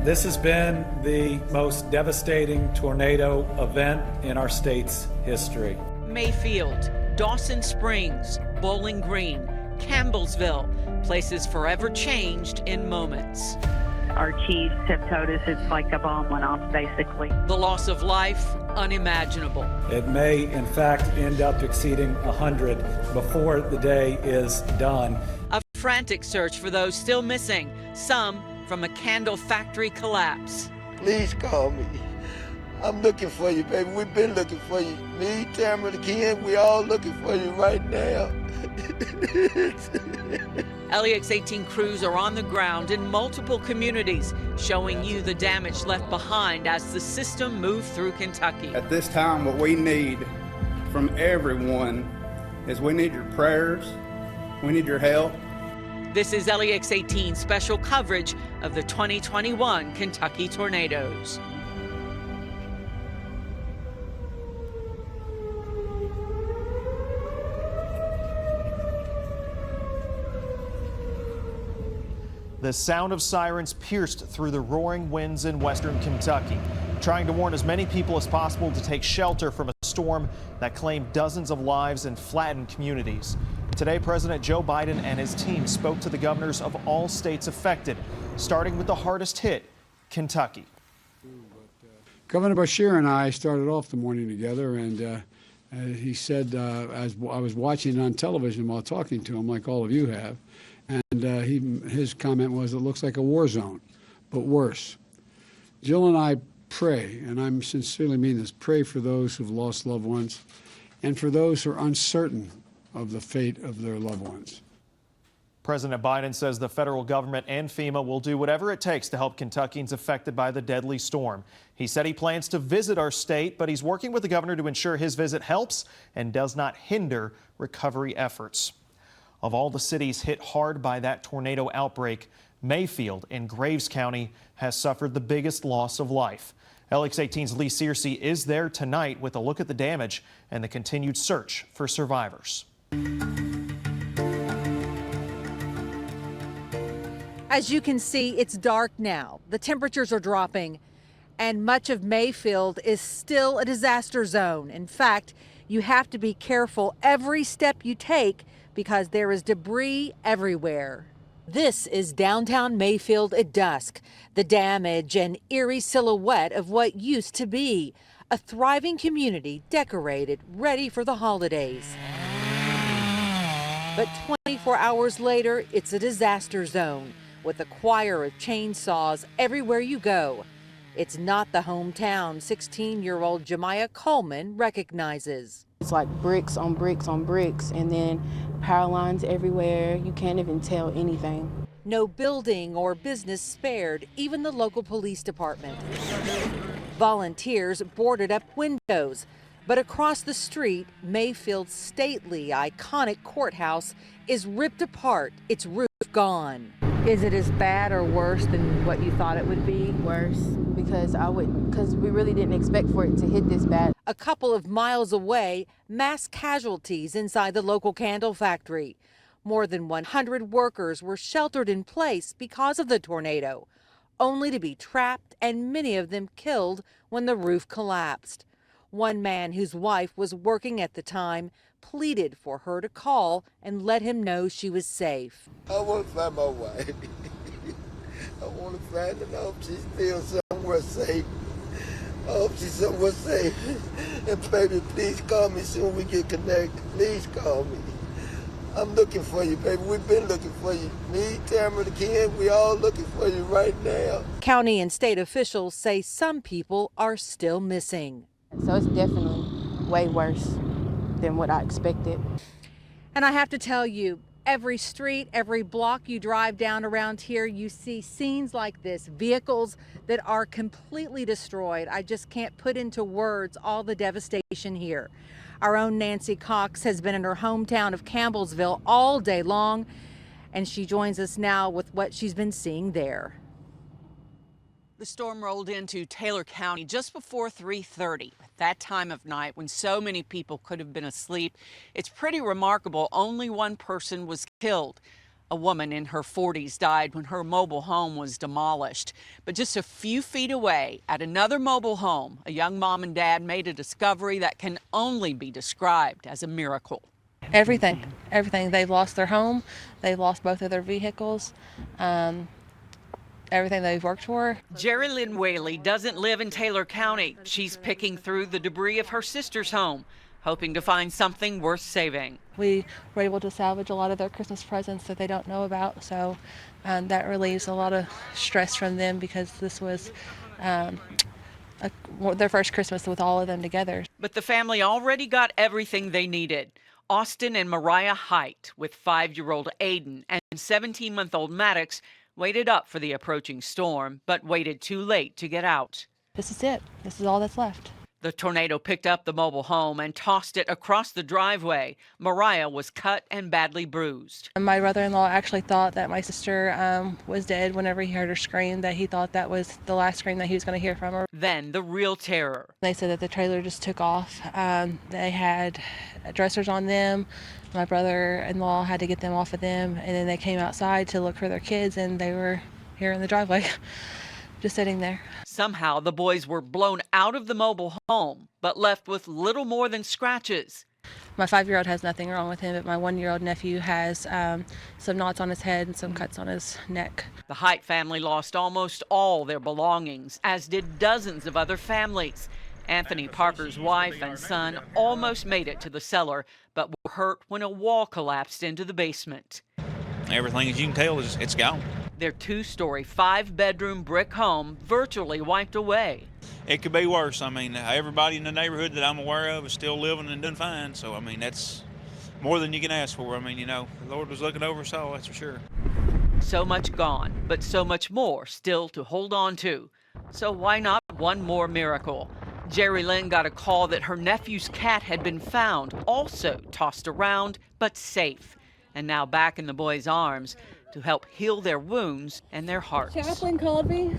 This has been the most devastating tornado event in our state's history. Mayfield, Dawson Springs, Bowling Green, Campbellsville, places forever changed in moments. Our chiefs have told us it's like a bomb went off, basically. The loss of life, unimaginable. It may, in fact, end up exceeding 100 before the day is done. A frantic search for those still missing, some from a candle factory collapse. Please call me. I'm looking for you, baby. We've been looking for you. Me, Tamara, Ken, we all looking for you right now. LEX 18 crews are on the ground in multiple communities, showing you the damage left behind as the system moved through Kentucky. At this time, what we need from everyone is we need your prayers, we need your help. This is LEX 18 special coverage of the 2021 Kentucky tornadoes. The sound of sirens pierced through the roaring winds in western Kentucky, trying to warn as many people as possible to take shelter from a storm that claimed dozens of lives and flattened communities. Today, President Joe Biden and his team spoke to the governors of all states affected, starting with the hardest hit, Kentucky. Governor Beshear and I started off the morning together, and he said, as I was watching on television while talking to him, like all of you have, and his comment was, it looks like a war zone, but worse. Jill and I pray, and I sincerely mean this, pray for those who've lost loved ones and for those who are uncertain of the fate of their loved ones. President Biden says the federal government and FEMA will do whatever it takes to help Kentuckians affected by the deadly storm. He said he plans to visit our state, but he's working with the governor to ensure his visit helps and does not hinder recovery efforts. Of all the cities hit hard by that tornado outbreak, Mayfield in Graves County has suffered the biggest loss of life. LEX 18's Lee Searcy is there tonight with a look at the damage and the continued search for survivors. As you can see, it's dark now. The temperatures are dropping, and much of Mayfield is still a disaster zone. In fact, you have to be careful every step you take because there is debris everywhere. This is downtown Mayfield at dusk, the damage and eerie silhouette of what used to be a thriving community decorated, ready for the holidays. But 24 hours later, it's a disaster zone with a choir of chainsaws everywhere you go. It's not the hometown 16-year-old Jemiah Coleman recognizes. It's like bricks on bricks on bricks, and then power lines everywhere. You can't even tell anything. No building or business spared, even the local police department. Volunteers boarded up windows, but across the street, Mayfield's stately, iconic courthouse is ripped apart, its roof gone. Is it as bad or worse than what you thought it would be? Worse, because we really didn't expect for it to hit this bad. A couple of miles away, mass casualties inside the local candle factory. More than 100 workers were sheltered in place because of the tornado, only to be trapped and many of them killed when the roof collapsed. One man whose wife was working at the time pleaded for her to call and let him know she was safe. I want to find my wife. I want to find her. I hope she's still somewhere safe. I hope she's somewhere safe. And baby, please call me soon we get connected. Please call me. I'm looking for you, baby. We've been looking for you. Me, Tamara, Ken, we all looking for you right now. County and state officials say some people are still missing. So it's definitely way worse than what I expected. And I have to tell you, every street, every block you drive down around here, you see scenes like this, vehicles that are completely destroyed. I just can't put into words all the devastation here. Our own Nancy Cox has been in her hometown of Campbellsville all day long, and she joins us now with what she's been seeing there. The storm rolled into Taylor County just before 3:30. At that time of night when so many people could have been asleep, it's pretty remarkable only one person was killed. A woman in her 40s died when her mobile home was demolished. But just a few feet away at another mobile home, a young mom and dad made a discovery that can only be described as a miracle. Everything. They've lost their home. They've lost both of their vehicles. Everything they've worked for. Jerry Lynn Whaley doesn't live in Taylor County. She's picking through the debris of her sister's home, hoping to find something worth saving. We were able to salvage a lot of their Christmas presents that they don't know about, so that relieves a lot of stress from them because this was their first Christmas with all of them together. But the family already got everything they needed. Austin and Mariah Height, with 5-year-old Aiden and 17-month-old Maddox, waited up for the approaching storm, but waited too late to get out. This is it. This is all that's left. The tornado picked up the mobile home and tossed it across the driveway. Mariah was cut and badly bruised. My brother-in-law actually thought that my sister was dead whenever he heard her scream, that he thought that was the last scream that he was going to hear from her. Then the real terror. They said that the trailer just took off. They had dressers on them. My brother-in-law had to get them off of them, and then they came outside to look for their kids, and they were here in the driveway, just sitting there. Somehow the boys were blown out of the mobile home, but left with little more than scratches. My 5-year-old has nothing wrong with him, but my 1-year-old nephew has some knots on his head and some cuts on his neck. The Height family lost almost all their belongings, as did dozens of other families. Anthony Parker's wife and son almost made it to the cellar, but were hurt when a wall collapsed into the basement. Everything, as you can tell, it's gone. Their 2-story, 5-bedroom brick home virtually wiped away. It could be worse. I mean, everybody in the neighborhood that I'm aware of is still living and doing fine. So, I mean, that's more than you can ask for. I mean, you know, the Lord was looking over us all, that's for sure. So much gone, but so much more still to hold on to. So why not one more miracle? Jerry Lynn got a call that her nephew's cat had been found, also tossed around, but safe. And now back in the boys' arms to help heal their wounds and their hearts. Chaplain called me.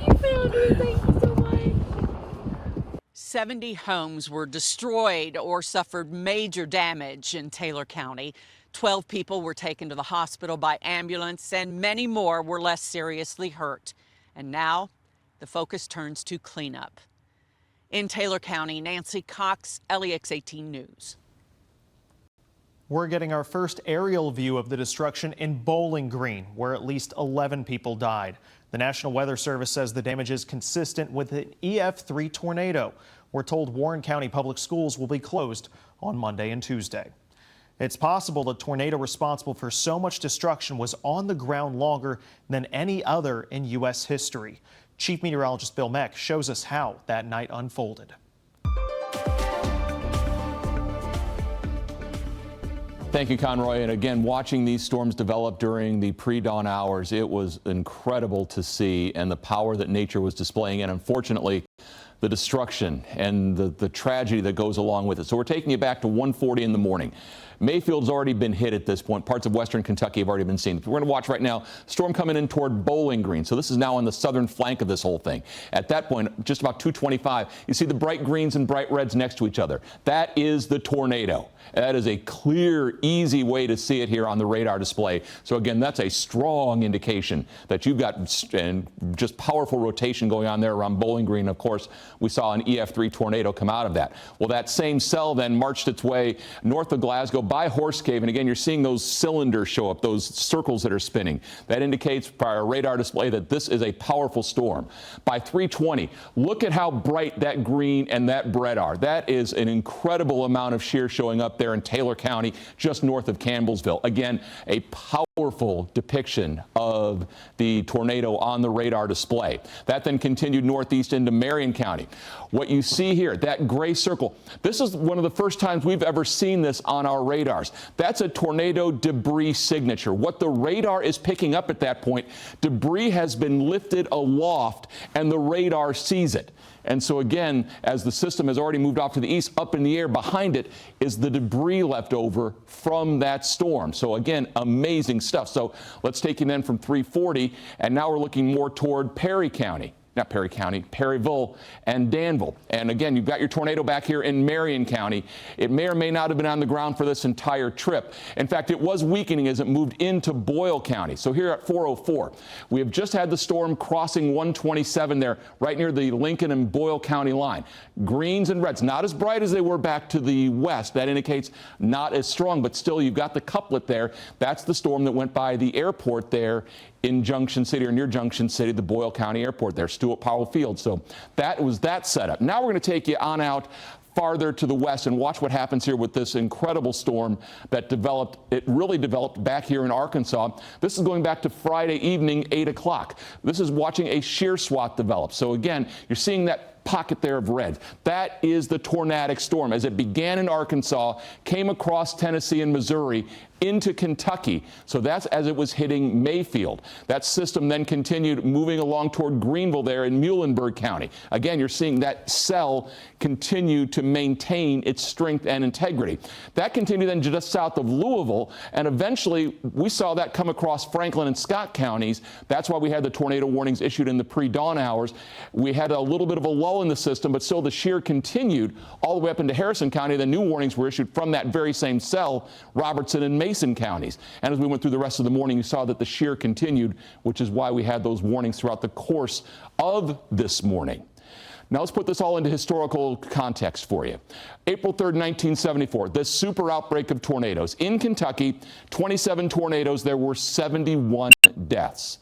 You found me. Thank you so much. 70 homes were destroyed or suffered major damage in Taylor County. 12 people were taken to the hospital by ambulance, and many more were less seriously hurt. And now the focus turns to cleanup. In Taylor County, Nancy Cox, LEX 18 News. We're getting our first aerial view of the destruction in Bowling Green, where at least 11 people died. The National Weather Service says the damage is consistent with an EF3 tornado. We're told Warren County Public Schools will be closed on Monday and Tuesday. It's possible the tornado responsible for so much destruction was on the ground longer than any other in U.S. history. Chief Meteorologist Bill Meck shows us how that night unfolded. Thank you, Conroy. And again, watching these storms develop during the pre-dawn hours, it was incredible to see, and the power that nature was displaying. And unfortunately, the destruction and the tragedy that goes along with it. So we're taking you back to 1:40 in the morning. Mayfield's already been hit at this point. Parts of western Kentucky have already been seen. We're going to watch right now, storm coming in toward Bowling Green. So this is now on the southern flank of this whole thing. At that point, just about 2:25, you see the bright greens and bright reds next to each other. That is the tornado. That is a clear, easy way to see it here on the radar display. So again, that's a strong indication that you've got just powerful rotation going on there around Bowling Green. Of course, we saw an EF3 tornado come out of that. Well, that same cell then marched its way north of Glasgow by Horse Cave. And again, you're seeing those cylinders show up, those circles that are spinning. That indicates by our radar display that this is a powerful storm. By 3:20, look at how bright that green and that red are. That is an incredible amount of shear showing up there in Taylor County, just north of Campbellsville. Again, a powerful depiction of the tornado on the radar display. That then continued northeast into Marion County. What you see here, that gray circle, this is one of the first times we've ever seen this on our radars. That's a tornado debris signature. What the radar is picking up at that point, debris has been lifted aloft and the radar sees it. And so again, as the system has already moved off to the east, up in the air behind it is the debris left over from that storm. So again, amazing stuff. So let's take you then from 3:40, and now we're looking more toward Perry County. not Perry County, Perryville and Danville. And again, you've got your tornado back here in Marion County. It may or may not have been on the ground for this entire trip. In fact, it was weakening as it moved into Boyle County. So here at 4:04, we have just had the storm crossing 127 there, right near the Lincoln and Boyle County line. Greens and reds, not as bright as they were back to the west. That indicates not as strong, but still you've got the couplet there. That's the storm that went by the airport there in Junction City, or near Junction City, the Boyle County Airport there, Stuart Powell Field. So that was that setup. Now we're going to take you on out farther to the west and watch what happens here with this incredible storm that developed. It really developed back here in Arkansas. This is going back to Friday evening, 8 o'clock. This is watching a shear swath develop. So again, you're seeing that pocket there of red. That is the tornadic storm. As it began in Arkansas, came across Tennessee and Missouri into Kentucky. So that's as it was hitting Mayfield. That system then continued moving along toward Greenville there in Muhlenberg County. Again, you're seeing that cell continue to maintain its strength and integrity. That continued then just south of Louisville, and eventually we saw that come across Franklin and Scott counties. That's why we had the tornado warnings issued in the pre-dawn hours. We had a little bit of a lull in the system, but still the shear continued all the way up into Harrison County. The new warnings were issued from that very same cell, Robertson and Mason counties. And as we went through the rest of the morning, you saw that the shear continued, which is why we had those warnings throughout the course of this morning. Now let's put this all into historical context for you. April 3rd, 1974, this super outbreak of tornadoes. In Kentucky, 27 tornadoes, there were 71 deaths.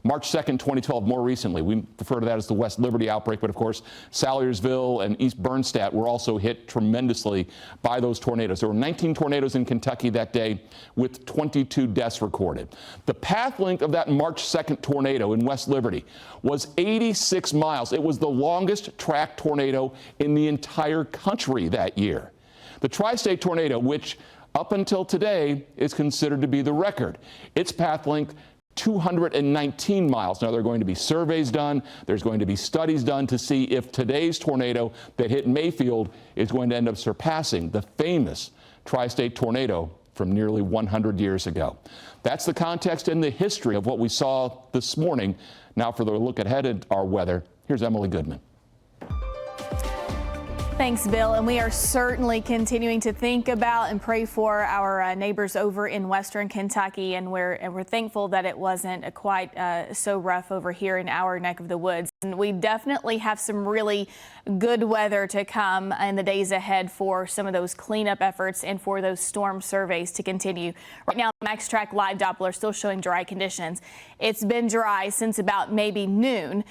March 2nd, 2012, more recently, we refer to that as the West Liberty outbreak, but of course, Salyersville and East Bernstadt were also hit tremendously by those tornadoes. There were 19 tornadoes in Kentucky that day with 22 deaths recorded. The path length of that March 2nd tornado in West Liberty was 86 miles. It was the longest track tornado in the entire country that year. The Tri-State tornado, which up until today is considered to be the record, its path length 219 miles. Now, there are going to be surveys done. There's going to be studies done to see if today's tornado that hit Mayfield is going to end up surpassing the famous Tri-State tornado from nearly 100 years ago. That's the context and the history of what we saw this morning. Now for the look ahead at our weather, here's Emily Goodman. Thanks, Bill. And we are certainly continuing to think about and pray for our neighbors over in western Kentucky. And we're thankful that it wasn't quite so rough over here in our neck of the woods. And we definitely have some really good weather to come in the days ahead for some of those cleanup efforts and for those storm surveys to continue. Right now, MaxTrack Live Doppler still showing dry conditions. It's been dry since about maybe noon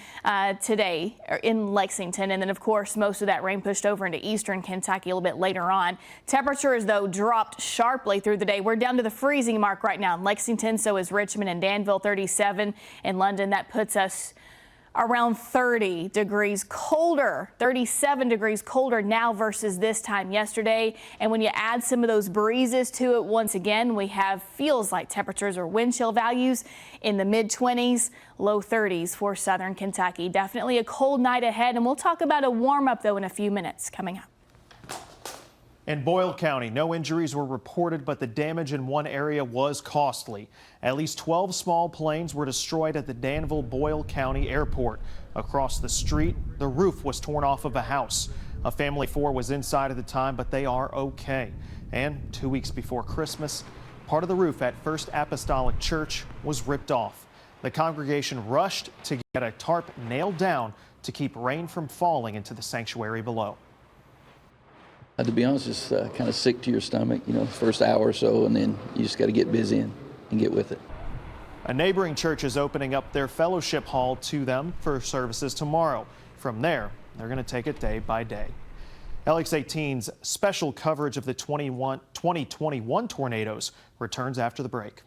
today in Lexington. And then, of course, most of that rain pushed over into eastern Kentucky a little bit later on. Temperatures, though, dropped sharply through the day. We're down to the freezing mark right now in Lexington. So is Richmond and Danville, 37 in London. That puts us around 30 degrees colder, 37 degrees colder now versus this time yesterday. And when you add some of those breezes to it, once again, we have feels like temperatures or wind chill values in the mid-20s, low 30s for southern Kentucky. Definitely a cold night ahead. And we'll talk about a warm up, though, in a few minutes coming up. In Boyle County, no injuries were reported, but the damage in one area was costly. At least 12 small planes were destroyed at the Danville-Boyle County Airport. Across the street, the roof was torn off of a house. A family of 4 was inside at the time, but they are okay. And 2 weeks before Christmas, part of the roof at First Apostolic Church was ripped off. The congregation rushed to get a tarp nailed down to keep rain from falling into the sanctuary below. To be honest, it's kind of sick to your stomach, you know, the first hour or so, and then you just got to get busy and get with it. A neighboring church is opening up their fellowship hall to them for services tomorrow. From there, they're going to take it day by day. LX18's special coverage of the 2021 tornadoes returns after the break.